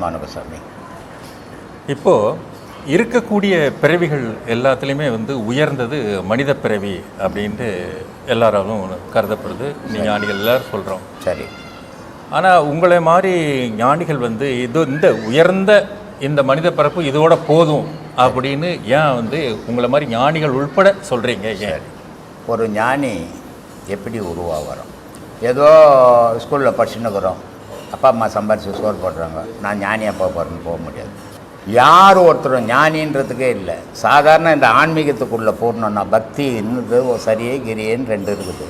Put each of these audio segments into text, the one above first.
மாணவசாமி. இப்போது இருக்கக்கூடிய பிறவிகள் எல்லாத்துலேயுமே உயர்ந்தது மனித பிறவி அப்படின்ட்டு எல்லாராலும் கருதப்படுது. ஞானிகள் எல்லோரும் சொல்கிறோம். சரி. ஆனால் உங்களை மாதிரி ஞானிகள் இந்த உயர்ந்த இந்த மனித பிறப்பு இதோட போதும் அப்படின்னு ஏன் உங்களை மாதிரி ஞானிகள் உள்பட சொல்கிறீங்க? ஏன் ஒரு ஞானி எப்படி உருவாகிறோம்? ஏதோ ஸ்கூலில் படிச்சுன்னுக்குறோம், அப்பா அம்மா சம்பாரிச்சு சோறு போடுறாங்க, நான் ஞானியாக போகிறேன்னு போக முடியாது. யார் ஒருத்தரும் ஞானின்றதுக்கே இல்லை. சாதாரண இந்த ஆன்மீகத்துக்குள்ளே போடணுன்னா பக்தி இன்னது சரியே கிரியேன்னு ரெண்டு இருக்குது.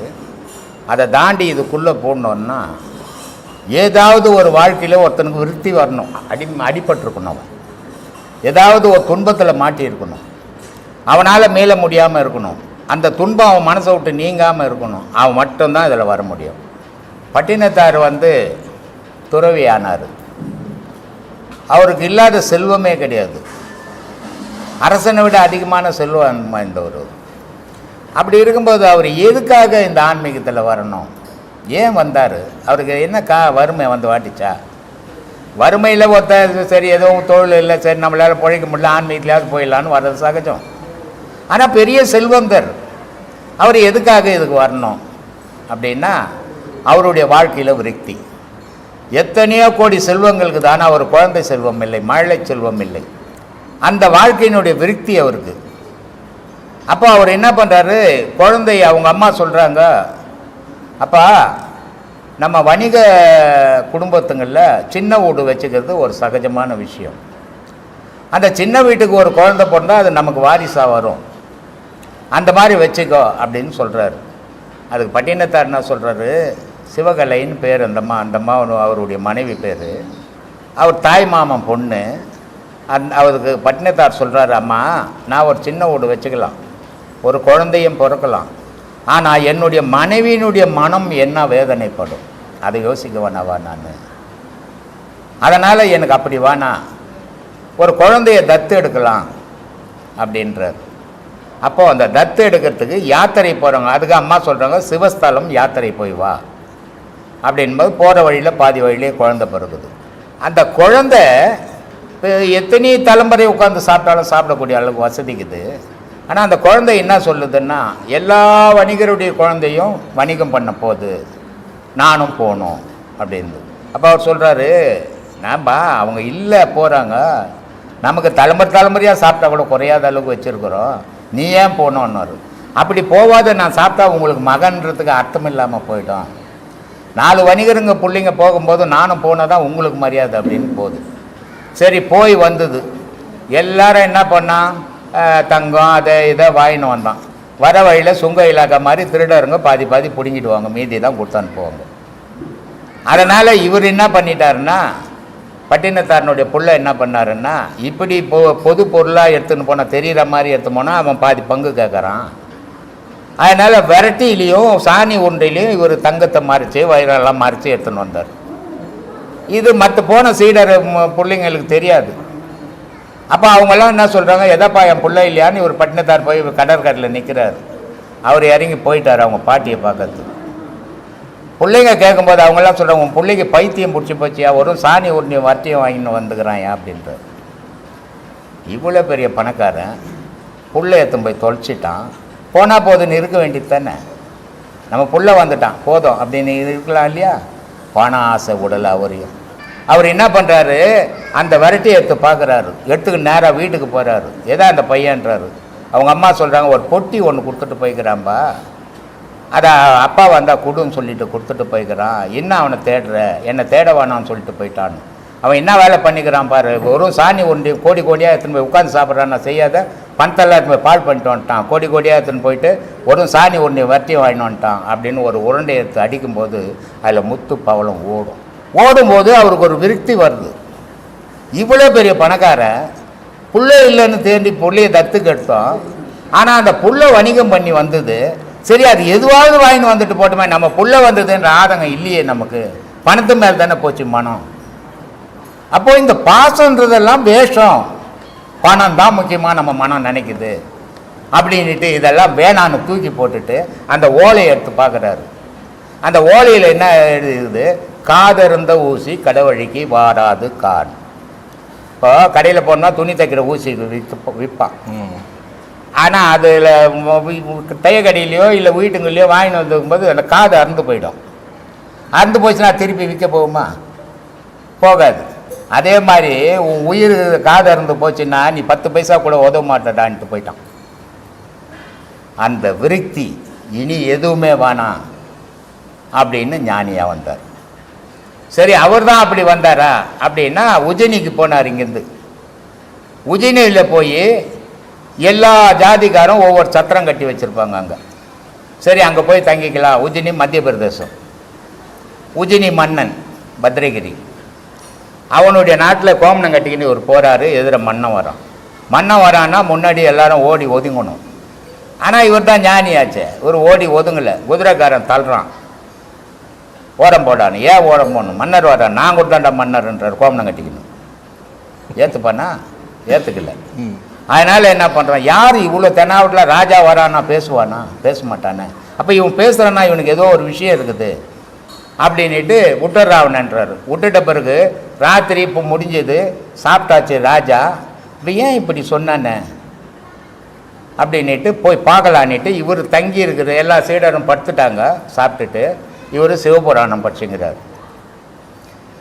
அதை தாண்டி இதுக்குள்ளே போடணுன்னா ஏதாவது ஒரு வாழ்க்கையில் ஒருத்தனுக்கு விருத்தி வரணும். அடிபட்டிருக்கணும். அவன் ஏதாவது ஒரு துன்பத்தில் மாட்டியிருக்கணும். அவனால் மீள முடியாமல் இருக்கணும். அந்த துன்பம் அவன் மனசை விட்டு நீங்காமல் இருக்கணும். அவன் மட்டும்தான் இதில் வர முடியும். பட்டினத்தார் துறவி ஆனார். அவருக்கு இல்லாத செல்வமே கிடையாது. அரசனை விட அதிகமான செல்வம் வாய்ந்தவர். அப்படி இருக்கும்போது அவர் எதுக்காக இந்த ஆன்மீகத்தில் வரணும்? ஏன் வந்தார்? அவருக்கு என்ன வறுமை வாட்டிச்சா? வறுமையில் ஒருத்தர் சரி எதுவும் தொழில் இல்லை, சரி நம்மளால் பிழைக்க முடியல, ஆன்மீகத்திலாவது போயிடலான்னு வர்றது சகஜம். ஆனால் பெரிய செல்வந்தர் அவர் எதுக்காக இதுக்கு வரணும் அப்படின்னா அவருடைய வாழ்க்கையில் விருத்தி. எத்தனையோ கோடி செல்வங்களுக்கு தானே அவர் குழந்தை செல்வம் இல்லை, மழை செல்வம் இல்லை. அந்த வாழ்க்கையினுடைய விருத்தி அவருக்கு. அப்போ அவர் என்ன பண்ணுறாரு? குழந்தைய அவங்க அம்மா சொல்கிறாங்க, அப்பா நம்ம வணிக குடும்பத்துங்களில் சின்ன வீடு வச்சுக்கிறது ஒரு சகஜமான விஷயம். அந்த சின்ன வீட்டுக்கு ஒரு குழந்தை பிறந்தால் அது நமக்கு வாரிசாக வரும், அந்த மாதிரி வச்சுக்கோ அப்படின்னு சொல்கிறாரு. அதுக்கு பட்டினத்தார் என்ன சொல்கிறாரு? சிவகலைன்னு பேர் அந்தம்மா அவருடைய மனைவி பேர். அவர் தாய் மாமன் பொண்ணு. அவருக்கு பட்டினத்தார் சொல்கிறாரு, அம்மா நான் ஒரு சின்ன வீடு வச்சுக்கலாம், ஒரு குழந்தையும் பிறக்கலாம், ஆனால் என்னுடைய மனைவியினுடைய மனம் என்ன வேதனைப்படும் அதை யோசிக்க வேணாவா நான்? அதனால் எனக்கு அப்படி வேணா, ஒரு குழந்தைய தத்து எடுக்கலாம் அப்படின்றார். அப்போது அந்த தத்து எடுக்கிறதுக்கு யாத்திரை போகிறாங்க. அதுக்கு அம்மா சொல்கிறாங்க, சிவஸ்தலம் யாத்திரை போய் வா அப்படின்போது போகிற வழியில் பாதி வழியிலே குழந்தை பிறகுது. அந்த குழந்தை எத்தனை தலைமுறை உட்காந்து சாப்பிட்டாலும் சாப்பிடக்கூடிய அளவுக்கு வசதிக்குது. ஆனால் அந்த குழந்தை என்ன சொல்லுதுன்னா, எல்லா வணிகருடைய குழந்தையும் வணிகம் பண்ண போகுது, நானும் போகணும் அப்படின்னு. அப்போ அவர் சொல்கிறாரு, நான்பா அவங்க இல்லை போகிறாங்க, நமக்கு தலைமுறையாக சாப்பிட்டா கூட குறையாத அளவுக்கு வச்சுருக்குறோம், நீ ஏன் போகணுன்னாரு. அப்படி போகாத நான் சாப்பிட்டா உங்களுக்கு மகன்றதுக்கு அர்த்தம் இல்லாமல் போயிட்டோம். 4 வணிகருங்க பிள்ளைங்க போகும்போது நானும் போனால் தான் உங்களுக்கு மரியாதை அப்படின்னு போகுது. சரி போய் வந்தது. எல்லாரும் என்ன பண்ணான்? தங்கம் அதை இதை வாங்கின்னு வந்தான். வர வழியில் சுங்க இலாக்கா மாதிரி திருடருங்க பாதி பாதி பிடுங்கிடுவாங்க, மீதி தான் கொடுத்து அனுப்புவாங்க. அதனால் இவர் என்ன பண்ணிட்டாருன்னா, பட்டினத்தாரனுடைய புள்ள என்ன பண்ணாருன்னா, இப்படி பொது பொருளாக எடுத்துன்னு போனால் தெரிகிற மாதிரி எடுத்து போனால் அவன் பாதி பங்கு கேட்குறான். அதனால் விரட்டிலையும் சாணி உருண்டையிலையும் இவர் தங்கத்தை மறைச்சி வயிறெல்லாம் மறைச்சி எடுத்துன்னு வந்தார். இது மற்ற போன சீடர் பிள்ளைங்களுக்கு தெரியாது. அப்போ அவங்கெல்லாம் என்ன சொல்கிறாங்க, எதப்பா என் பிள்ளை இல்லையான்னு இவர் பட்டினத்தார் போய் கடற்கரையில் நிற்கிறார். அவர் இறங்கி போயிட்டார் அவங்க பாட்டியை பார்க்கறதுக்கு. பிள்ளைங்க கேட்கும்போது அவங்கெல்லாம் சொல்கிறாங்க, உன் பிள்ளைக்கு பைத்தியம் பிடிச்சி போச்சியா, ஒரு சாணி உருண்டையும் வட்டியும் வாங்கின்னு வந்துக்கிறான் அப்படின்றார். இவ்வளோ பெரிய பணக்காரன் புள்ளை எடுத்துன்னு போய் தொலைச்சிட்டான், போனால் போதுன்னு இருக்க வேண்டியது தானே. நம்ம புள்ள வந்துட்டான் போதும் அப்படின்னு இருக்கலாம் இல்லையா? பண ஆசை உடல் அவரையும். அவர் என்ன பண்ணுறாரு? அந்த விரட்டி எடுத்து பார்க்குறாரு, எடுத்துக்கு நேராக வீட்டுக்கு போகிறாரு. எதா அந்த பையன்றாரு. அவங்க அம்மா சொல்கிறாங்க, ஒரு பொட்டி ஒன்று கொடுத்துட்டு போய்க்கிறான்பா, அதை அப்பா வந்தால் கொடுன்னு சொல்லிட்டு கொடுத்துட்டு போய்க்கிறான், என்ன அவனை தேடுற, என்னை தேட வேணான்னு சொல்லிட்டு போயிட்டான்னு. அவன் என்ன வேலை பண்ணிக்கிறான் பாரு, ஒரு சாணி ஒண்டி கோடி கோடியாக எடுத்துன்னு போய் உட்காந்து சாப்பிட்றான், நான் செய்யாத பணத்தெல்லாம் எடுத்து போய் பால் பண்ணிட்டு வந்துட்டான், கோடி கோடியாக எடுத்துன்னு போயிட்டு ஒரு சாணி ஒன்றி வட்டியும் வாங்கிட்டு வந்துட்டான் அப்படின்னு ஒரு உருண்டை எடுத்து அடிக்கும்போது அதில் முத்து பவளம் ஓடும்போது அவருக்கு ஒரு விருத்தி வருது. இவ்வளோ பெரிய பணக்காரன் புள்ள இல்லைன்னு தேண்டி புள்ளையை தத்துக்கு எடுத்தோம். ஆனால் அந்த புள்ள வணிகம் பண்ணி வந்தது. சரி அது எதுவாவது வாங்கிட்டு வந்துட்டு போட்டுமே, நம்ம புள்ள வந்ததுன்ற ஆதங்கம் இல்லையே நமக்கு, பணத்து மேலே தானே போச்சு மனம். அப்போ இந்த பாசன்றதெல்லாம் வேஷம், பணம் தான் முக்கியமாக நம்ம மனம் நினைக்குது அப்படின்ட்டு இதெல்லாம் வேணான்னு தூக்கி போட்டுட்டு அந்த ஓலையை எடுத்து பார்க்குறாரு. அந்த ஓலையில் என்ன எழுதுது? காதருந்த ஊசி கடவழிக்கு வாராது கான். இப்போ கடையில் போனால் துணி தைக்கிற ஊசி விற்பான். ம். ஆனால் அதில் தையக்கடையிலையோ இல்லை வீட்டுங்கள்லையோ வாங்கிட்டு வந்துக்கும்போது அந்த காது அறுந்து போயிடும். அறுந்து போச்சுன்னா திருப்பி விற்க போகுமா? போகாது. அதே மாதிரி உன் உயிர் காது அறுந்து போச்சுன்னா நீ 10 பைசா கூட உதவ மாட்டடான்ட்டு போயிட்டான். அந்த விருத்தி இனி எதுவுமே வேணாம் அப்படின்னு ஞானியாக வந்தார். சரி, அவர் தான் அப்படி வந்தாரா அப்படின்னா உஜினிக்கு போனார். இங்கேருந்து உஜினியில் போய் எல்லா ஜாதிக்காரும் ஒவ்வொரு சத்திரம் கட்டி வச்சுருப்பாங்க அங்கே. சரி, அங்கே போய் தங்கிக்கலாம். உஜினி மத்திய பிரதேசம். உஜினி மன்னன் பத்ரகிரி, அவனுடைய நாட்டில் கோமணம் கட்டிக்கின்னு ஒரு போகிறாரு. எதிர மன்னன் வரான். மன்னன் வரான்னா முன்னாடி எல்லாரும் ஓடி ஒதுங்கணும். ஆனால் இவர் தான் ஞானியாச்சே, இவர் ஓடி ஒதுங்கலை. குதிரைக்காரன் தள்ளுறான், ஓரம் போடான்னு. ஏன் ஓரம் போடணும்? மன்னர் வர்றான். நான் கொடுத்தாண்டா மன்னர்ன்றார். கோமணம் கட்டிக்கணும். ஏற்றுப்பானா? ஏற்றுக்கல. அதனால் என்ன பண்ணுறான், யார் இவ்வளோ தென்னாவட்டில் ராஜா வரானா பேசுவானா? பேச மாட்டானே. அப்போ இவன் பேசுகிறான்னா இவனுக்கு ஏதோ ஒரு விஷயம் இருக்குது அப்படின்ட்டு விட்டுறாவனன்றார். விட்டுட்ட பிறகு ராத்திரி இப்போ முடிஞ்சது, சாப்பிட்டாச்சு ராஜா. இப்போ ஏன் இப்படி சொன்னானே அப்படின்ட்டு போய் பார்க்கலான்ட்டு இவர் தங்கி இருக்கிற எல்லா சீடரும் படுத்துட்டாங்க சாப்பிட்டுட்டு. இவர் சிவபுராணம் படிச்சுங்கிறார்.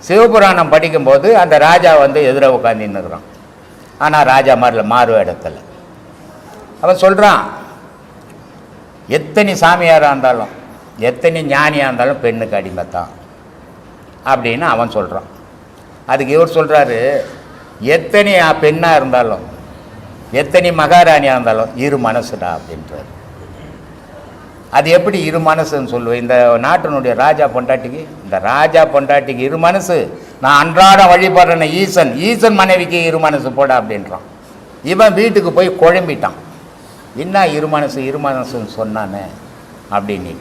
சிவபுராணம் படிக்கும்போது அந்த ராஜா வந்து எதிர உட்காந்துன்னு இருக்கிறான். ஆனால் ராஜா மாதிரில மாறு இடத்துல அவன் சொல்கிறான், எத்தனை சாமியாராக இருந்தாலும் எத்தனை ஞானியாக இருந்தாலும் பெண்ணுக்கு அடிமைத்தான் அப்படின்னு அவன் சொல்கிறான். அதுக்கு இவர் சொல்கிறாரு, எத்தனை பெண்ணாக இருந்தாலும் எத்தனை மகாராணியாக இருந்தாலும் இரு மனசுடா அப்படின்றார். அது எப்படி இரு மனசுன்னு சொல்லுவேன்? இந்த நாட்டினுடைய ராஜா பொண்டாட்டிக்கு, இந்த ராஜா பொண்டாட்டிக்கு இரு மனசு. நான் அன்றாடம் வழிபடுறேன் ஈசன், ஈசன் மனைவிக்கு இரு மனசு போட அப்படின்றான். இவன் வீட்டுக்கு போய் குழம்பிட்டான். என்ன இரு மனசுன்னு சொன்னானே அப்படின்னு.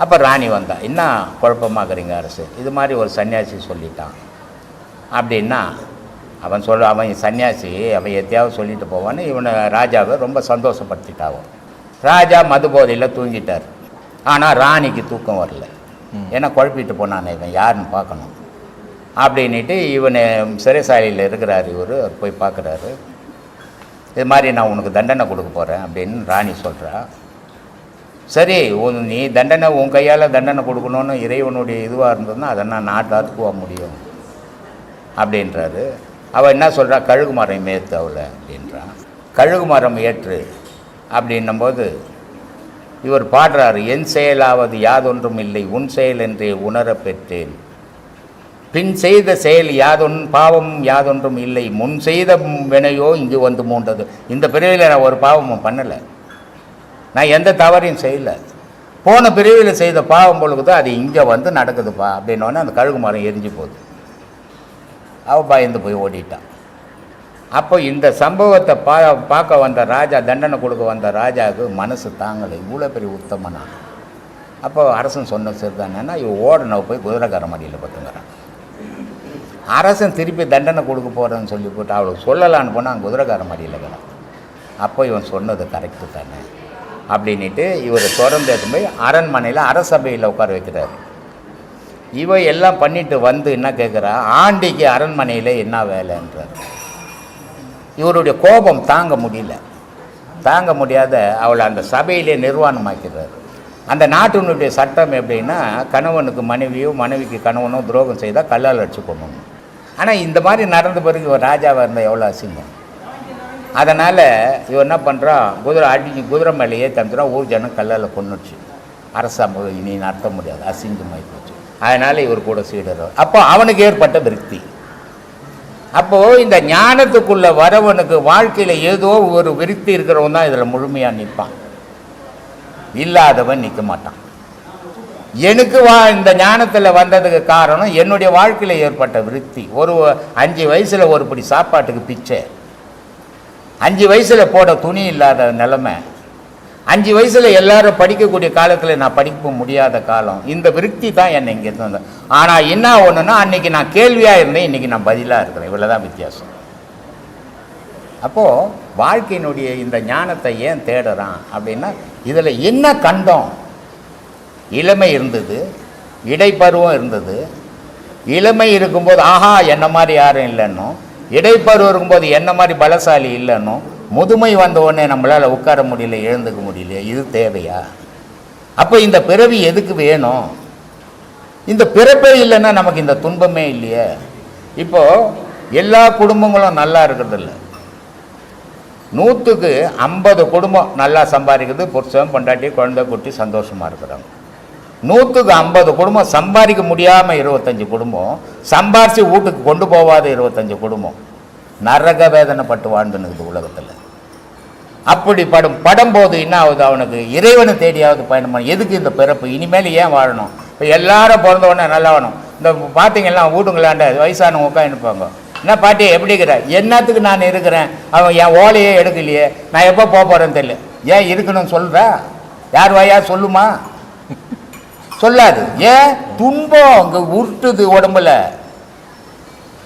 அப்போ ராணி வந்தா, என்ன குழப்பமாகறீங்க அரசு, இது மாதிரி ஒரு சன்னியாசி சொல்லிட்டான் அப்படின்னா. அவன் சன்னியாசி, அவன் எத்தையாவது சொல்லிட்டு போவான்னு இவனை ராஜாவை ரொம்ப சந்தோஷப்படுத்திட்டாவும். ராஜா மது போதையில் தூங்கிட்டார். ஆனால் ராணிக்கு தூக்கம் வரல. ஏன்னா குழப்பிட்டு போனானே இவன் யாருன்னு பார்க்கணும் அப்படின்ட்டு இவனை சிறைசாலையில் இருக்கிறார். இவர் போய் பார்க்குறாரு. இது மாதிரி நான் உனக்கு தண்டனை கொடுக்க போகிறேன் அப்படின்னு ராணி சொல்கிறா. சரி, நீ தண்டனை உன் கையால் தண்டனை கொடுக்கணுன்னு இறைவனுடைய இதுவாக இருந்ததுன்னா அதை நான் நாட்டாத்துக்குவ முடியும் அப்படின்றாரு. அவள் என்ன சொல்கிறா, கழுகு மரம் ஏற்று அவளை அப்படின்றான். கழுகு மரம் ஏற்று அப்படின்னும்போது இவர் பாடுறாரு, என் செயலாவது யாதொன்றும் இல்லை உன் செயல் என்றே உணர பெற்றேன். பின் செய்த செயல் பாவம் யாதொன்றும் இல்லை முன் செய்த வினையோ இங்கு வந்து மூண்டது. இந்த பிரிவில் நான் ஒரு பாவமும் பண்ணலை, நான் எந்த தவறையும் செய்யலை. போன பிரிவில் செய்த பாவம் பொழுது அது இங்கே வந்து நடக்குதுப்பா அப்படின்னோடனே அந்த கழுகு மரம் எரிஞ்சு போகுது. அவள் பயந்து போய் ஓடிட்டான். அப்போ இந்த சம்பவத்தை பார்க்க வந்த ராஜா, தண்டனை கொடுக்க வந்த ராஜாவுக்கு மனசு தாங்கலை, இவ்வளோ பெரிய உத்தமனா. அப்போ அரசன் சொன்ன சரிதானேன்னா இவன் ஓடனவ போய் குதிரைக்கார மடியில் பார்த்துங்கிறான். அரசன் திருப்பி தண்டனை கொடுக்க போகிறேன்னு சொல்லி போட்டு அவளுக்கு சொல்லலான்னு போனால் குதிரைக்கார மடியில் இருக்கிறான். அப்போ இவன் சொன்னது கரெக்டு தானே அப்படின்ட்டு இவர் தொடர்ந்து போய் அரண்மனையில் அரசபையில் உட்கார வைக்கிறார். இவ எல்லாம் பண்ணிட்டு வந்து என்ன கேட்குறா, ஆண்டிக்கு அரண்மனையில் என்ன வேலைன்றார். இவருடைய கோபம் தாங்க முடியாத அவளை அந்த சபையிலே நிர்வாணமாக்கிறார். அந்த நாட்டினுடைய சட்டம் எப்படின்னா, கணவனுக்கு மனைவியோ மனைவிக்கு கணவனோ துரோகம் செய்தால் கல்லால் அடிச்சு கொள்ளணும். ஆனால் இந்த மாதிரி நடந்த பிறகு இவர் ராஜாவாக இருந்தால் எவ்வளோ அசிங்கம். அதனால் இவர் என்ன பண்ணுறான், குதிரை மேலேயே தந்துடும். ஊர் ஜனம் கல்லால் கொன்னுச்சு. அரசாங்கம் இனி நடத்த முடியாது, அசிங்கமாகி போச்சு. அதனால் இவர் கூட சீடர். அப்போ அவனுக்கு ஏற்பட்ட விருத்தி. அப்போது இந்த ஞானத்துக்குள்ள வரவனுக்கு வாழ்க்கையில் ஏதோ ஒரு விருத்தி இருக்கிறவன் தான் இதில் முழுமையாக நிற்பான், இல்லாதவன் நிற்க மாட்டான். எனக்கு இந்த ஞானத்தில் வந்ததுக்கு காரணம் என்னுடைய வாழ்க்கையில் ஏற்பட்ட விருத்தி. 5 வயசில் ஒரு படி சாப்பாட்டுக்கு பிச்சை, 5 வயசில் போட துணி இல்லாத நிலைமை, 5 வயசில் எல்லாரும் படிக்கக்கூடிய காலத்தில் நான் படிக்க முடியாத காலம். இந்த விருத்தி தான் என்னை இங்கே வந்தேன். ஆனால் என்ன ஒன்றுன்னா, அன்றைக்கி நான் கேள்வியாக இருந்தேன், இன்றைக்கி நான் பதிலாக இருக்கிறேன். இவ்வளோ தான் வித்தியாசம். அப்போது வாழ்க்கையினுடைய இந்த ஞானத்தை ஏன் தேடுறான் அப்படின்னா, இதில் என்ன கண்டோம்? இளமை இருந்தது, இடைப்பருவம் இருந்தது. இளமை இருக்கும்போது ஆஹா என்ன மாதிரி யாரும் இல்லைன்னும், இடைப்பருவம் இருக்கும்போது என்ன மாதிரி பலசாலி இல்லைன்னு முதுமை வந்த உடனே நம்மளால் உட்கார முடியல, எழுந்துக்க முடியல. இது தேவையா? அப்போ இந்த பிறவி எதுக்கு வேணும்? இந்த பிறப்பே இல்லைன்னா நமக்கு இந்த துன்பமே இல்லையே. இப்போது எல்லா குடும்பங்களும் நல்லா இருக்கிறதில்ல. 100க்கு 50 குடும்பம் நல்லா சம்பாதிக்குது, புருஷன் பொண்டாட்டி குழந்தை குட்டி சந்தோஷமாக இருக்கிறாங்க. 100க்கு 50 குடும்பம் சம்பாதிக்க முடியாமல் 25 குடும்பம், சம்பாரித்து வீட்டுக்கு கொண்டு போகாத 25 குடும்பம் நரக வேதனைப்பட்டு வாழ்ந்துனுக்குது உலகத்தில். அப்படி படும்போது என்ன ஆகுது? அவனுக்கு இறைவனை தேடியாவது பயணம் பண்ண. எதுக்கு இந்த பிறப்பு? இனிமேல் ஏன் வாழணும்? இப்போ எல்லாரும் பிறந்த உடனே நல்லா வாழணும். இந்த பார்த்தீங்கன்னா வீட்டுங்களாண்ட வயசானவங்க உட்காந்துப்பாங்க. என்ன பாட்டி எப்படி இருக்கிற? என்னத்துக்கு நான் இருக்கிறேன்? அவன் என் ஓலையே எடுக்கலையே, நான் எப்போ போக போகிறேன்னு தெரியல. ஏன் இருக்கணும்னு சொல்கிற? யார் வாயா சொல்லுமா? சொல்லாது. ஏன்? துன்பம் அங்கே உருட்டுது உடம்புல.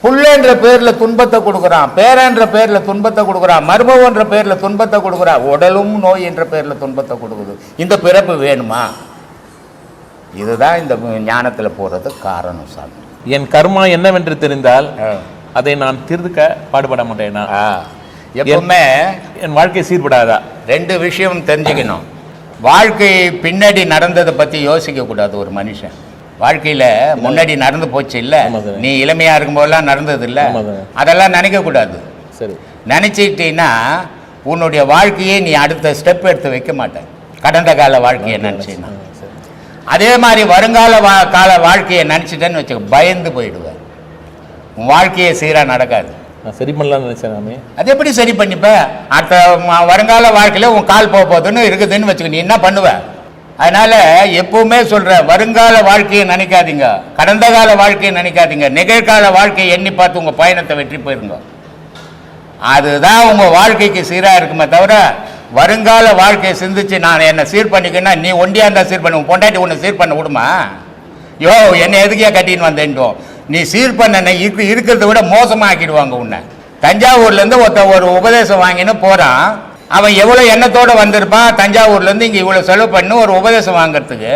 புள்ளன்ற பேரில் துன்பத்தை கொடுக்குறான், பேரன்ற பேரில் துன்பத்தை கொடுக்குறான், மருமவன்ற பேரில் துன்பத்தை கொடுக்குறான், உடலும் நோய் என்ற பேரில் துன்பத்தை கொடுக்குது. இந்த பிறப்பு வேணுமா? இதுதான் இந்த ஞானத்தில் போகிறது காரணம் சாமி. என் கர்மா என்னவென்று தெரிந்தால் அதை நான் தீர்க்க பாடுபட மாட்டேனா? எப்பவுமே என் வாழ்க்கை சீர்படாதா? 2 விஷயம் தெரிஞ்சுக்கணும். வாழ்க்கை பின்னாடி நடந்ததை பற்றி யோசிக்கக்கூடாது ஒரு மனுஷன். வாழ்க்கையில் முன்னாடி நடந்து போச்சு இல்லை, நீ இளமையாக இருக்கும்போதெல்லாம் நடந்தது இல்லை, அதெல்லாம் நினைக்கக்கூடாது. சரி, நினச்சிக்கிட்டீங்கன்னா உன்னுடைய வாழ்க்கையே நீ அடுத்த ஸ்டெப் எடுத்து வைக்க மாட்டேன். கடந்த கால வாழ்க்கையை நினச்சின்னா அதே மாதிரி வருங்கால கால வாழ்க்கையை நினச்சிட்டேன்னு வச்சுக்க, பயந்து போயிடுவேன். உன் வாழ்க்கையே சீராக நடக்காது. நான் சரி பண்ணலாம்னு நினச்சேன். அது எப்படி சரி பண்ணிப்ப? அடுத்த வருங்கால வாழ்க்கையில் உன் கால் போக போகுதுன்னு இருக்குதுன்னு வச்சுக்க, நீ என்ன பண்ணுவ? அதனால் எப்பவுமே சொல்கிற, வருங்கால வாழ்க்கையை நினைக்காதீங்க, கடந்த கால வாழ்க்கையை நினைக்காதீங்க, நிகழ்கால வாழ்க்கையை எண்ணி பார்த்து உங்கள் பயணத்தை வெற்றி போயிருங்க. அதுதான் உங்கள் வாழ்க்கைக்கு சீராக இருக்குமே தவிர, வருங்கால வாழ்க்கையை சிந்திச்சு நான் என்னை சீர் பண்ணிக்கன்னா நீ ஒண்டியாக இருந்தால் சீர் பண்ண, பொண்டாட்டி உன்னை சீர் பண்ண விடுமா? யோ என்னை எதுக்கே கட்டின்னு வந்தேன்டோ, நீ சீர் பண்ண இருக்கிறத விட மோசமாக ஆக்கிடுவாங்க உன்னை. தஞ்சாவூர்லேருந்து ஒரு உபதேசம் வாங்கின்னு போகிறான். அவன் எவ்வளோ எண்ணத்தோடு வந்திருப்பான், தஞ்சாவூர்லேருந்து இங்கே இவ்வளோ செலவு பண்ணி ஒரு உபதேசம் வாங்கிறதுக்கு.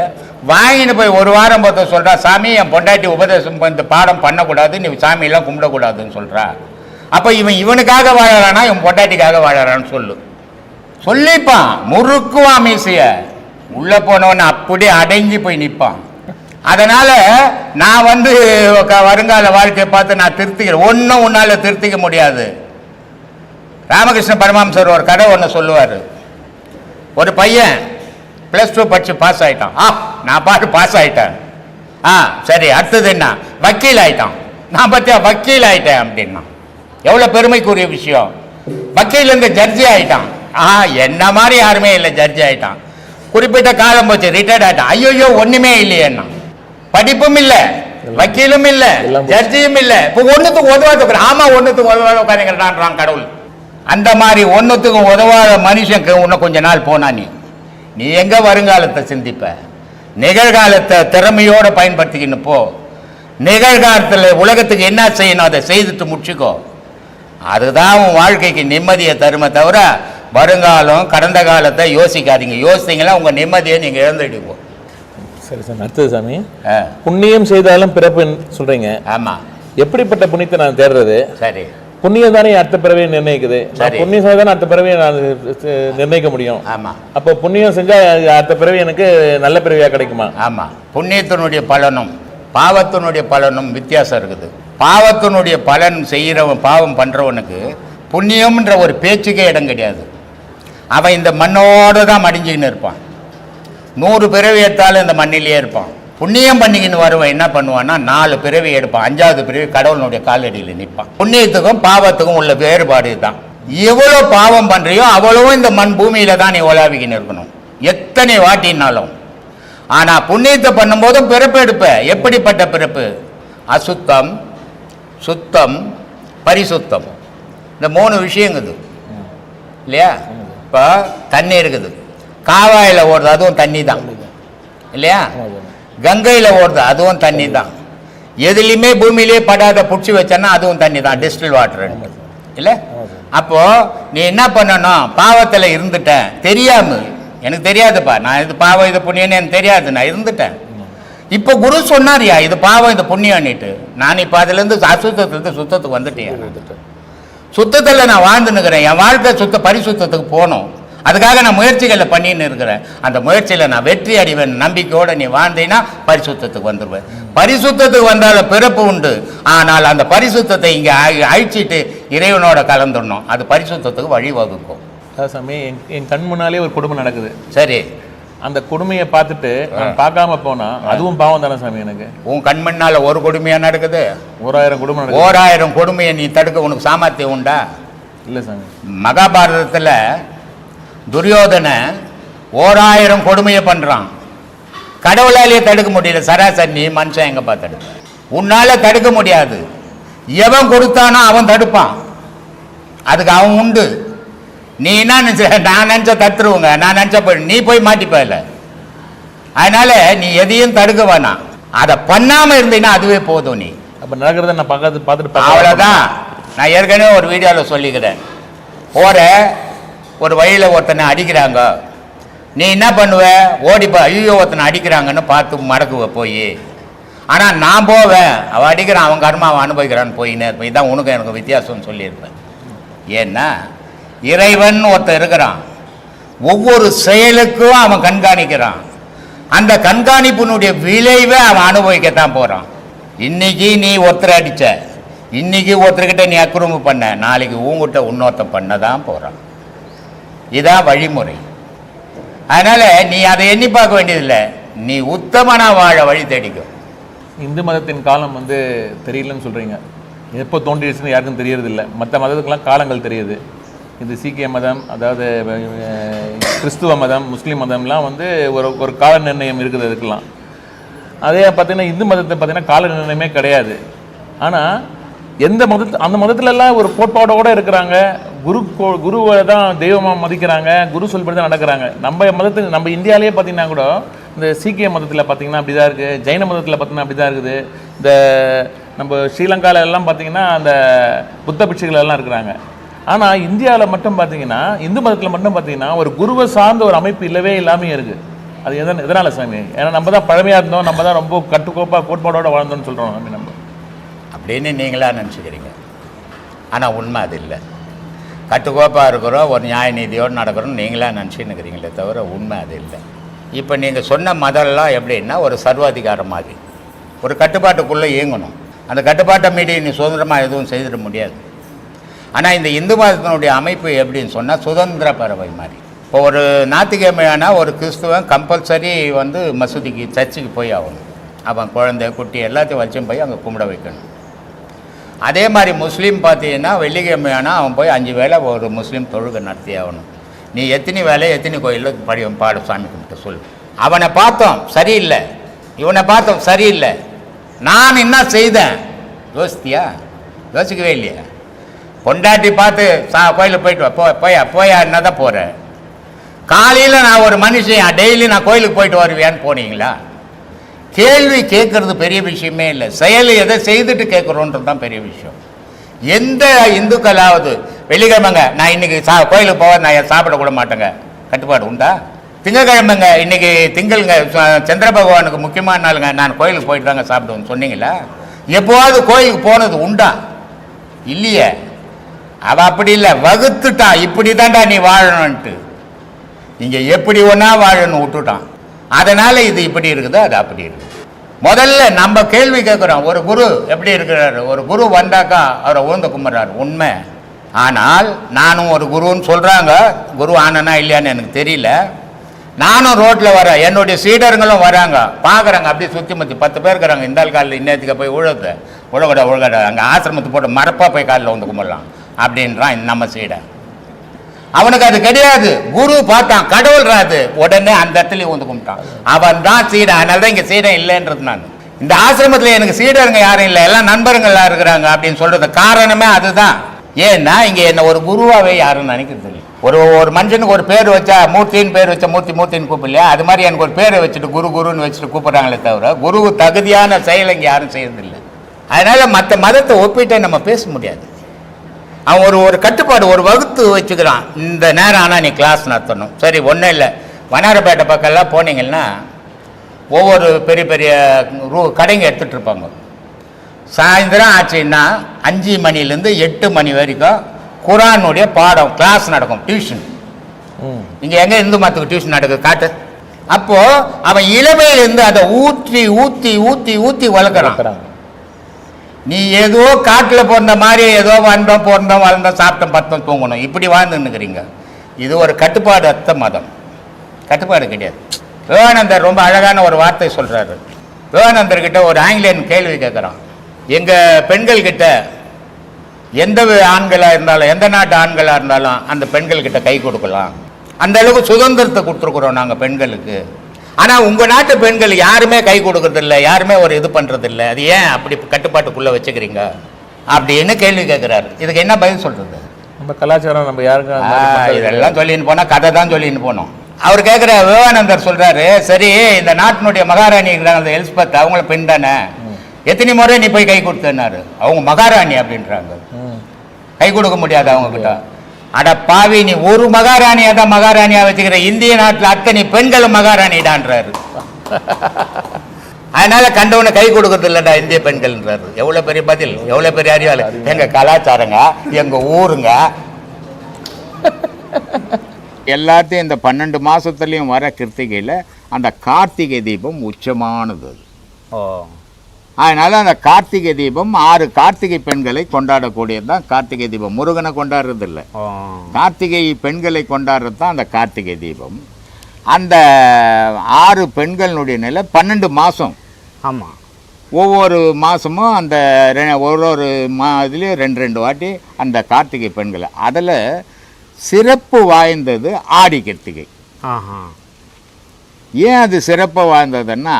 வாங்கின்னு போய் ஒரு வாரம் பார்த்து சொல்கிறா, சாமி என் பொண்டாட்டி உபதேசம் இந்த பாடம் பண்ணக்கூடாது, நீ சாமியெல்லாம் கும்பிடக்கூடாதுன்னு சொல்கிறா. அப்போ இவனுக்காக வாழறானா இவன் பொண்டாட்டிக்காக வாழறான்னு சொல்லிப்பான். முறுக்குவான் மீசைய, உள்ளே போனவன் அப்படியே அடங்கி போய் நிற்பான். அதனால் நான் வருங்கால வாழ்க்கையை பார்த்து நான் திருத்திக்கிறேன். ஒன்றும் உன்னால் திருத்திக்க முடியாது. ராமகிருஷ்ண பரமஹம்சர் ஒரு கதை ஒன்று சொல்லுவார். ஒரு பையன் +2 படித்து பாஸ் ஆகிட்டான். நான் பாட்டு பாஸ் ஆகிட்டேன். சரி, அடுத்தது என்ன? வக்கீல் ஆகிட்டான். நான் பார்த்தியா வக்கீல் ஆகிட்டேன் அப்படின்னா எவ்வளோ பெருமைக்குரிய விஷயம். வக்கீலேருந்து ஜட்ஜி ஆகிட்டான். என்ன மாதிரி யாருமே இல்லை, ஜட்ஜி ஆகிட்டான். குறிப்பிட்ட காலம் போச்சு, ரிட்டையர்ட் ஆகிட்டான். ஐயோ ஒன்றுமே இல்லையேன்னா, படிப்பும் இல்லை, வக்கீலும் இல்லை, ஜட்ஜியும் இல்லை. இப்போ ஒன்றுத்துக்கு உதவாத, ஒன்றுத்துக்கு உதவாத உட்காந்துங்கிறான் கடவுள். அந்த மாதிரி ஒன்றுத்துக்கும் உதவாத மனுஷனுக்கு இன்னும் கொஞ்ச நாள் போனா நீ எங்கே வருங்காலத்தை சிந்திப்ப? நிகழ்காலத்தை திறமையோடு பயன்படுத்திக்கின்னு போ. நிகழ்காலத்தில் உலகத்துக்கு என்ன செய்யணும் அதை செய்துட்டு முடிச்சுக்கோ. அதுதான் உன் வாழ்க்கைக்கு நிம்மதியை தருமை தவிர வருங்காலம் கடந்த காலத்தை யோசிக்காதீங்க. யோசித்தீங்களா உங்கள் நிம்மதியை நீங்கள் இழந்துடுவோம். சரி சார், அடுத்தது சாமி, புண்ணியம் செய்தாலும் பிறப்பு சொல்கிறீங்க. ஆமாம். எப்படிப்பட்ட புண்ணியத்தை நான் தேடுறது? சரி, புண்ணியம் தானே அடுத்த பிறவியை நிர்ணயிக்குது. புண்ணியம் செய்தால் அடுத்த பிறவியை நான் நிர்ணயிக்க முடியும். ஆமாம். அப்போ புண்ணியம் செஞ்சால் அடுத்த பிறவி எனக்கு நல்ல பிறவியாக கிடைக்குமா? ஆமாம். புண்ணியத்தினுடைய பலனும் பாவத்தினுடைய பலனும் வித்தியாசம் இருக்குது. பாவத்தினுடைய பலன் செய்கிறவன், பாவம் பண்ணுறவனுக்கு புண்ணியம்ன்ற ஒரு பேச்சுக்கே இடம் கிடையாது. அவன் இந்த மண்ணோடு தான் மடிஞ்சிக்கின்னு இருப்பான். 100 பிறவி எடுத்தாலும் இந்த மண்ணிலேயே இருப்பான். புண்ணியம் பண்ணிக்கின்னு வருவன் என்ன பண்ணுவான்னா 4 பிறவி எடுப்பான். 5வது பிறவி கடவுளுடைய காலடியில் நிற்பான். புண்ணியத்துக்கும் பாவத்துக்கும் உள்ள வேறுபாடு தான். எவ்வளோ பாவம் பண்ணுறியோ அவ்வளவும் இந்த மண் பூமியில் தான் நீ உலாவிக்கின்னு இருக்கணும், எத்தனை வாட்டினாலும். ஆனால் புண்ணியத்தை பண்ணும்போதும் பிறப்பு எடுப்ப. எப்படிப்பட்ட பிறப்பு? அசுத்தம், சுத்தம், பரிசுத்தம், இந்த 3 விஷயங்குது இல்லையா? இப்போ தண்ணி இருக்குது, காவாயில் ஓடுது, அதுவும் தண்ணி தான் இல்லையா? கங்கையில் ஓடுது, அதுவும் தண்ணி தான். எதுலேயுமே பூமியிலே படாத பிடிச்சி வச்சேன்னா அதுவும் தண்ணி தான், டிஸ்டில் வாட்டர் இல்லை? அப்போது நீ என்ன பண்ணணும்? பாவத்தில் இருந்துட்டேன், தெரியாமல், எனக்கு தெரியாதுப்பா, நான் இது பாவம் இது புண்ணியன்னு எனக்கு தெரியாது, நான் இருந்துட்டேன். இப்போ குரு சொன்னாரியா இது பாவம் இது புண்ணியம்னுட்டு, நான் இப்போ அதுலேருந்து அசுத்தத்துலேருந்து சுத்தத்துக்கு வந்துட்டேன். சுத்தத்தில் நான் வாழ்ந்துன்னுக்கிறேன். என் வாழ்க்கை பரிசுத்தத்துக்கு போகணும். அதுக்காக நான் முயற்சிகளை பண்ணின்னு இருக்கிறேன். அந்த முயற்சியில் நான் வெற்றி அடைவேன் நம்பிக்கையோடு நீ வாழ்ந்தீங்கன்னா பரிசுத்தத்துக்கு வந்துடுவேன். பரிசுத்தத்துக்கு வந்தால் பிறப்பு உண்டு. ஆனால் அந்த பரிசுத்தத்தை இங்கே அழிச்சிட்டு இறைவனோட கலந்துடணும். அது பரிசுத்தத்துக்கு வழிவகுக்கும். சாமி, என் கண் முன்னாலே ஒரு கொடுமை நடக்குது. சரி, அந்த கொடுமையை பார்த்துட்டு நான் பார்க்காம போனா அதுவும் பாவம் தானே சாமி எனக்கு? உன் கண் முன்னால ஒரு கொடுமையா நடக்குது? 1000 கொடுமை நடக்குது. 1000 கொடுமையை நீ தடுக்க உனக்கு சாமர்த்தியம் உண்டா? இல்லை சாமி. மகாபாரதத்தில் துரியோதன 1000 கொடுமையை பண்றான். கடவுளாலேயே தடுக்க முடியல. சராசரி நீ மனுஷன் எங்கப்பா தடுக்க? உன்னால தடுக்க முடியாது. எவன் கொடுத்தானோ அவன் தடுப்பான். அதுக்கு அவன் உண்டு. நீ என்ன நினைச்ச? நான் நினைச்ச தத்துருவங்க, நான் நினைச்ச போய் நீ போய் மாட்டிப்ப இல்லை. அதனால நீ எதையும் தடுக்க வேணாம். அதை பண்ணாம இருந்தீங்கன்னா அதுவே போதும். நீ அப்ப நடக்கிறத நான் பார்த்துட்டு அவ்வளவுதான். நான் ஏற்கனவே ஒரு வீடியோவில் சொல்லிக்கிறேன். போற ஒரு வழியில் ஒருத்தனை அடிக்கிறாங்க, நீ என்ன பண்ணுவ? ஓடிப்போ ஐயோ ஒருத்தனை அடிக்கிறாங்கன்னு பார்த்து மடக்குவ போய். ஆனால் நான் போவேன், அவன் அடிக்கிறான், அவன் கர்மா அவன் அனுபவிக்கிறான்னு போயின்னு இருப்பேன். இதான் உனக்கு எனக்கு வித்தியாசம்னு சொல்லியிருப்பேன். ஏன்னா இறைவன் ஒருத்தன் இருக்கிறான். ஒவ்வொரு செயலுக்கும் அவன் கண்காணிக்கிறான். அந்த கண்காணிப்பினுடைய விளைவை அவன் அனுபவிக்கத்தான் போகிறான். இன்னைக்கு நீ ஒருத்தர் அடித்த, இன்னைக்கு ஒருத்தர்கிட்ட நீ அக்கிரமம் பண்ண, நாளைக்கு உங்ககிட்ட இன்னொருத்தன் பண்ண தான் போகிறான். இதான் வழிமுறை. அதனால் நீ அதை எண்ணி பார்க்க வேண்டியதில்லை. நீ உத்தமனா வாழ வழி தேடிக்கும். இந்து மதத்தின் காலம் தெரியலன்னு சொல்கிறீங்க. எப்போ தோன்றிடுச்சுன்னு யாருக்கும் தெரியறதில்லை. மற்ற மதத்துக்கெல்லாம் காலங்கள் தெரியுது. இது சீக்கிய மதம், அதாவது கிறிஸ்துவ மதம், முஸ்லீம் மதம்லாம் ஒரு கால நிர்ணயம் இருக்குது அதுக்கெல்லாம். அதே பார்த்தீங்கன்னா இந்து மதத்தை பார்த்தீங்கன்னா கால நிர்ணயமே கிடையாது. ஆனால் அந்த மதத்துலலாம் ஒரு கோட்பாடோடு இருக்கிறாங்க. குருவை தான் தெய்வமாக மதிக்கிறாங்க. குரு சொல்படி தான் நடக்கிறாங்க. நம்ம இந்தியாவிலேயே பார்த்தீங்கன்னா கூட இந்த சீக்கிய மதத்தில் பார்த்தீங்கன்னா அப்படி தான் இருக்குது. ஜெயின மதத்தில் பார்த்தீங்கன்னா அப்படி தான் இருக்குது. இந்த நம்ம ஸ்ரீலங்காவில் எல்லாம் பார்த்தீங்கன்னா அந்த புத்த பிட்சுகள் எல்லாம் இருக்கிறாங்க. ஆனால் இந்தியாவில் மட்டும் பார்த்தீங்கன்னா, இந்து மதத்தில் மட்டும் பார்த்தீங்கன்னா ஒரு குருவை சார்ந்த ஒரு அமைப்பு இல்லவே இல்லாமல் இருக்குது. அது எதனால் சாமி? ஏன்னா நம்ம தான் பழமையாக இருந்தோம், நம்ம தான் ரொம்ப கோட்பாடோடு வாழ்ந்தோம்னு சொல்கிறோம் சாமி. நம்ம அப்படின்னு நீங்களா நினச்சிக்கிறீங்க. ஆனால் உண்மை அது இல்லை. கட்டுக்கோப்பாக இருக்கிறோம், ஒரு நியாய நீதியோடு நடக்கிறோம் நீங்களா நினச்சின்னுக்கிறீங்களே தவிர உண்மை அது இல்லை. இப்போ நீங்கள் சொன்ன மதம்லாம் எப்படின்னா ஒரு சர்வாதிகாரம் மாதிரி ஒரு கட்டுப்பாட்டுக்குள்ளே இயங்கணும். அந்த கட்டுப்பாட்டை மீறி நீ சுதந்திரமாக எதுவும் செய்திட முடியாது. ஆனால் இந்த இந்து மதத்தினுடைய அமைப்பு எப்படின்னு சொன்னால் சுதந்திர பறவை மாதிரி. இப்போ ஒரு ஞாயிற்றுக்கிழமையானா ஒரு கிறிஸ்துவன் கம்பல்சரி மசூதிக்கு சர்ச்சுக்கு போய் ஆகணும். அவன் குழந்தை குட்டி எல்லாத்தையும் வச்சும் போய் அங்கே கும்பிட வைக்கணும். அதே மாதிரி முஸ்லீம் பார்த்தீங்கன்னா வெள்ளிக்கிழமையானா அவன் போய் 5 வேளை ஒரு முஸ்லீம் தொழுகை நடத்தி ஆகணும். நீ எத்தனை வேலை எத்தனை கோயிலில் பாடு சாமி கும்பிட்டு சொல்லு. அவனை பார்த்தோம் சரியில்லை, இவனை பார்த்தோம் சரியில்லை, நான் என்ன செய்தேன் யோசித்தியா? யோசிக்கவே இல்லையா? பொண்டாட்டி பார்த்து கோயிலுக்கு போயிட்டு போயா என்ன தான் போகிறேன். காலையில் நான் ஒரு மனுஷன் டெய்லி நான் கோயிலுக்கு போயிட்டு வருவேன்னு போனீங்களா? கேள்வி கேட்கறது பெரிய விஷயமே இல்லை. செயல் எதை செய்துட்டு கேட்குறோன்றது தான் பெரிய விஷயம். எந்த இந்துக்களாவது வெள்ளிக்கிழமைங்க நான் இன்னைக்கு கோயிலுக்கு போக நான் சாப்பிடக்கூட மாட்டேங்க கட்டுப்பாடு உண்டா? திங்கக்கிழமைங்க இன்னைக்கு திங்கள்ங்க சந்திர பகவானுக்கு முக்கியமான நாளுங்க நான் கோயிலுக்கு போயிட்டு தாங்க சாப்பிடுவேன்னு சொன்னீங்களா? எப்போவாவது கோயிலுக்கு போனது உண்டா? இல்லையே. அவள் அப்படி இல்லை, வகுத்துட்டான். இப்படி தான்டா நீ வாழணும்ன்ட்டு. இங்கே எப்படி ஒன்றா வாழணும் விட்டுட்டான். அதனால் இது இப்படி இருக்குது, அது அப்படி இருக்குது. முதல்ல நம்ம கேள்வி கேட்குறோம், ஒரு குரு எப்படி இருக்கிறாரு? ஒரு குரு வந்தாக்கா அவரை உழுந்து கும்பிட்றாரு, உண்மை. ஆனால் நானும் ஒரு குருன்னு சொல்கிறாங்க. குரு ஆனனா இல்லையான்னு எனக்கு தெரியல. நானும் ரோட்டில் வரேன், என்னுடைய சீடர்களும் வராங்க, பார்க்குறாங்க. அப்படியே சுற்றி முற்றி 10 பேர் இருக்கிறாங்க. இந்த காலில் இன்னத்துக்கு போய் உழகட அங்கே ஆசிரமத்து போட்டு மரப்பாக போய் காலில் வந்து கும்பிடலாம் அப்படின்றான் நம்ம சீடை. அவனுக்கு அது கிடையாது. குரு பார்த்தான், கடவுள் ராது, உடனே அந்த இடத்துல வந்து கும்பிட்டான். அவன் தான் சீடை. அதனால தான் இங்கே சீடை இல்லைன்றது. நான் இந்த ஆசிரமத்தில் எனக்கு சீடருங்க யாரும் இல்லை, எல்லாம் நண்பர்கள்லாம் இருக்கிறாங்க அப்படின்னு சொல்கிறது காரணமே அதுதான். ஏன்னா இங்கே என்ன ஒரு குருவாகவே யாரும் நினைக்கிறது இல்லை. ஒரு மனுஷனுக்கு ஒரு பேர் வச்சா மூர்த்தின்னு பேர் வச்சா மூர்த்தின்னு கூப்பிடலையா? அது மாதிரி எனக்கு ஒரு பேரை வச்சுட்டு குருன்னு வச்சுட்டு கூப்பிட்றாங்களே தவிர குரு தகுதியான செயல் இங்கே யாரும் செய்யறதில்லை. அதனால் மற்ற மதத்தை ஒப்பிட்டே நம்ம பேச முடியாது. அவன் ஒரு கட்டுப்பாடு ஒரு வகுத்து வச்சுக்கிறான். இந்த நேரம் ஆனால் நீ கிளாஸ் நடத்தணும். சரி, ஒன்றும் இல்லை. வண்ணாரப்பேட்டை பக்கம்லாம் போனீங்கன்னா ஒவ்வொரு பெரிய பெரிய கடைங்க எடுத்துகிட்டு இருப்பாங்க. சாயந்தரம் ஆச்சுன்னா 5 மணிலேருந்து 8 மணி வரைக்கும் குரானுடைய பாடம் கிளாஸ் நடக்கும், டியூஷன். இங்கே எங்கே இந்து மதத்துக்கு டியூஷன் நடக்குது காட்டு. அப்போ அவன் இளமையிலிருந்து அதை ஊற்றி ஊற்றி ஊற்றி ஊற்றி வளர்க்குறான். நீ ஏதோ காட்டில் பிறந்த மாதிரி ஏதோ வந்தோம் பிறந்தோம் வளர்ந்தோம் சாப்பிட்டோம் பத்தோம் தூங்கணும் இப்படி வாழ்ந்துன்னுக்குறீங்க. இது ஒரு கட்டுப்பாடு அத்த மதம், கட்டுப்பாடு கிடையாது. விவேகானந்தர் ரொம்ப அழகான ஒரு வார்த்தை சொல்கிறாரு. விவேகானந்தர்கிட்ட ஒரு ஆங்கிலேயன் கேள்வி கேட்குறான், எங்கள் பெண்கள்கிட்ட எந்த ஆண்களாக இருந்தாலும் எந்த நாட்டு ஆண்களாக இருந்தாலும் அந்த பெண்கள்கிட்ட கை கொடுக்கலாம், அந்த அளவுக்கு சுதந்திரத்தை கொடுத்துருக்குறோம் நாங்கள் பெண்களுக்கு. ஆனால் உங்கள் நாட்டு பெண்கள் யாருமே கை கொடுக்கறதில்ல, யாருமே ஒரு இது பண்ணுறதில்ல, அது ஏன் அப்படி கட்டுப்பாட்டுக்குள்ளே வச்சுக்கிறீங்க அப்படின்னு கேள்வி கேட்குறாரு. இதுக்கு என்ன பதில் சொல்கிறது? நம்ம கலாச்சாரம் நம்ம யாருக்கும் இதெல்லாம் சொல்லின்னு போனால் கதை தான் சொல்லின்னு போனோம். அவர் கேட்குற விவேகானந்தர் சொல்கிறாரு, சரி இந்த நாட்டினுடைய மகாராணி இருக்கிறாங்க எலிசபெத், அவங்கள பெண் தானே, எத்தனை முறை நீ போய் கை கொடுத்தனாரு? அவங்க மகாராணி அப்படின்றாங்க, கை கொடுக்க முடியாது அவங்கக்கிட்ட. அட பாவி, நீ ஒரு மகாராணியா தான் மகாராணியா வச்சுக்கிற, இந்திய நாட்டில் அத்தனை பெண்களும் மகாராணிடான்றாரு. அதனால கண்டவனை கை கொடுக்கறது இல்லடா இந்திய பெண்கள்ன்றாரு. எவ்வளோ பெரிய பதில், எவ்வளோ பெரிய அறிவாளி. எங்கள் கலாச்சாரங்க, எங்கள் ஊருங்க, எல்லாத்தையும் இந்த 12 மாதத்துலேயும் வர கிருத்திகையில் அந்த கார்த்திகை தீபம் உச்சமானது. அதனால் அந்த கார்த்திகை தீபம் 6 கார்த்திகை பெண்களை கொண்டாடக்கூடியது தான் கார்த்திகை தீபம். முருகனை கொண்டாடுறது இல்லை, கார்த்திகை பெண்களை கொண்டாடுறது தான் அந்த கார்த்திகை தீபம். அந்த 6 பெண்களுடைய நிலை 12 மாதம். ஆமாம், ஒவ்வொரு மாதமும் அந்த ஒரு இதுலேயும் 2 வாட்டி அந்த கார்த்திகை பெண்களை. அதில் சிறப்பு வாய்ந்தது ஆடி கிருத்திகை. ஏன் அது சிறப்பு வாய்ந்ததுன்னா,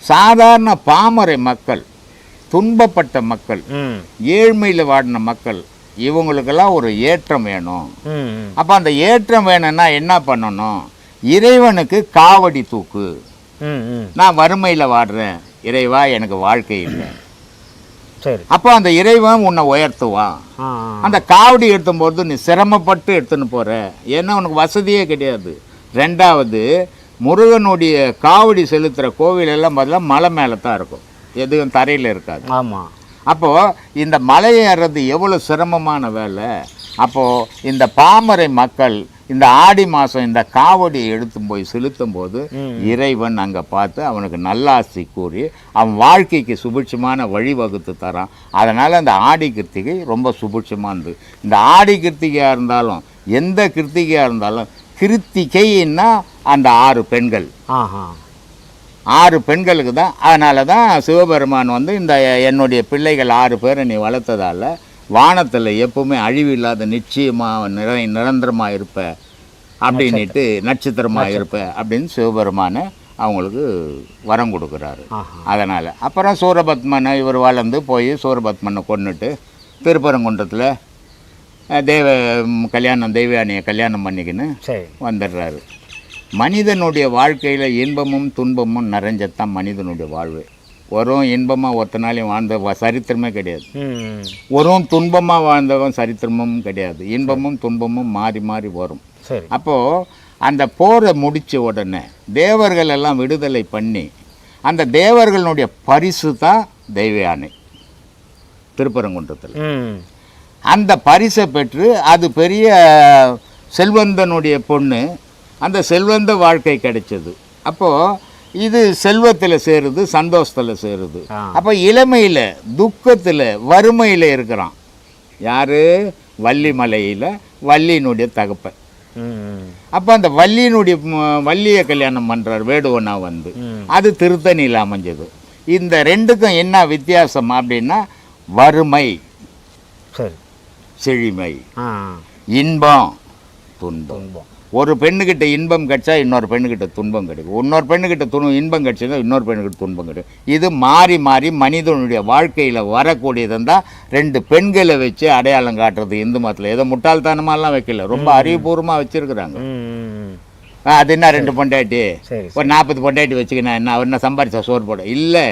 சாதாரண பாமரை மக்கள், துன்பப்பட்ட மக்கள், ஏழ்மையில் வாடின மக்கள், இவங்களுக்கெல்லாம் ஒரு ஏற்றம் வேணும். அப்போ அந்த ஏற்றம் வேணும்னா என்ன பண்ணணும்? இறைவனுக்கு காவடி தூக்கு. நான் வறுமையில் வாடுறேன் இறைவா, எனக்கு வாழ்க்கை இல்லை. சரி, அப்போ அந்த இறைவன் உன்னை உயர்த்துவான். அந்த காவடி எடுத்தும்போது நீ சிரமப்பட்டு எடுத்துன்னு போகிற, ஏன்னா உனக்கு வசதியே கிடையாது. 2வது, முருகனுடைய காவடி செலுத்துகிற கோவிலெல்லாம் பதிலாக மலை மேலே தான் இருக்கும், எதுவும் தரையில் இருக்காது. ஆமாம். அப்போது இந்த மலை ஏறுறது எவ்வளோ சிரமமான வேலை. அப்போது இந்த பாமரை மக்கள் இந்த ஆடி மாதம் இந்த காவடியை எடுத்து போய் செலுத்தும் போது இறைவன் அங்கே பார்த்து அவனுக்கு நல்லாசி கூறி அவன் வாழ்க்கைக்கு சுபிட்சமான வழிவகுத்து தரான். அதனால் அந்த ஆடி கிருத்திகை ரொம்ப சுபிட்சமானது. இந்த ஆடி கிருத்திகையாக இருந்தாலும் எந்த கிருத்திகையாக இருந்தாலும், கிருத்திகைன்னா அந்த 6 பெண்கள், 6 பெண்களுக்கு தான். அதனால தான் சிவபெருமான் வந்து இந்த என்னுடைய பிள்ளைகள் 6 பேரை நீ வளர்த்ததால் வானத்தில் எப்பவுமே அழிவில்லாத நிச்சயமாக நிரந்தரமாக இருப்ப அப்படின்ட்டு, நட்சத்திரமாக இருப்ப அப்படின்னு சிவபெருமானை அவங்களுக்கு வரம் கொடுக்குறாரு. அதனால் அப்புறம் சூரபத்மனை இவர் வளர்ந்து போய் சூரபத்மனை கொண்டுட்டு திருப்பரங்குன்றத்தில் தெய்வயானியை கல்யாணம் பண்ணிக்கின்னு வந்துடுறாரு. மனிதனுடைய வாழ்க்கையில் இன்பமும் துன்பமும் நிறைஞ்சத்தான் மனிதனுடைய வாழ்வு. வரும் இன்பமாக ஒருத்தனாலையும் வாழ்ந்த சரித்திரமே கிடையாது, வரும் துன்பமாக வாழ்ந்தவன் சரித்திரமும் கிடையாது. இன்பமும் துன்பமும் மாறி மாறி வரும். அப்போது அந்த போரை முடித்த உடனே தேவர்கள் எல்லாம் விடுதலை பண்ணி அந்த தேவர்களுடைய பரிசு தான் தெய்வயானை திருப்பரங்குன்றத்தில். அந்த பரிசை பெற்று அது பெரிய செல்வந்தனுடைய பொண்ணு, அந்த செல்வந்த வாழ்க்கை கிடைச்சது. அப்போது இது செல்வத்தில் சேருது, சந்தோஷத்தில் சேருது. அப்போ இளமையில் துக்கத்தில் வறுமையில் இருக்கிறான் யார்? வள்ளிமலையில் வள்ளியினுடைய தகப்பன். அப்போ அந்த வள்ளியை கல்யாணம் பண்ணுறார் வேடுவனா வந்து, அது திருத்தணியில் அமைஞ்சது. இந்த 2க்கும் என்ன வித்தியாசம் அப்படின்னா, வறுமை செழிமை, இன்பம் துன்பம். ஒரு பெண்ணுக்கிட்ட இன்பம் கிடைச்சா இன்னொரு பெண்ணுக்கிட்ட துன்பம் கிடைக்கும், இன்னொரு பெண்ணுக்கிட்ட இன்பம் கிடைச்சா இன்னொரு பெண்ணுக்கிட்ட துன்பம் கிடைக்கும். இது மாறி மாறி மனிதனுடைய வாழ்க்கையில் வரக்கூடியதுன்னு தான் 2 பெண்களை வச்சு அடையாளம் காட்டுறது இந்து மதத்தில். ஏதோ முட்டாள்தனமாலாம் வைக்கல, ரொம்ப அறிவுபூர்வமாக வச்சுருக்குறாங்க. அது என்ன 2 பொண்டாட்டி, ஒரு 40 பொண்டாட்டி வச்சுக்கினா என்ன, அவர் என்ன சம்பாதிச்சா சோறு போட இல்லை,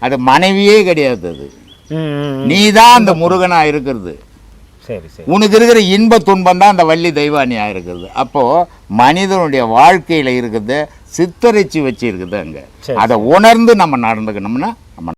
அது மனைவியே கிடையாது. அது நீ தான் அந்த முருகனாக இருக்கிறது. உனக்கு இருக்கிற இன்ப துன்பம் தான் அந்த வள்ளி தெய்வானியாக இருக்குது. அப்போது மனிதனுடைய வாழ்க்கையில் இருக்கிறத சித்தரிச்சு வச்சு இருக்குது அங்கே. அதை உணர்ந்து நம்ம நடந்துக்கணும்னா நம்ம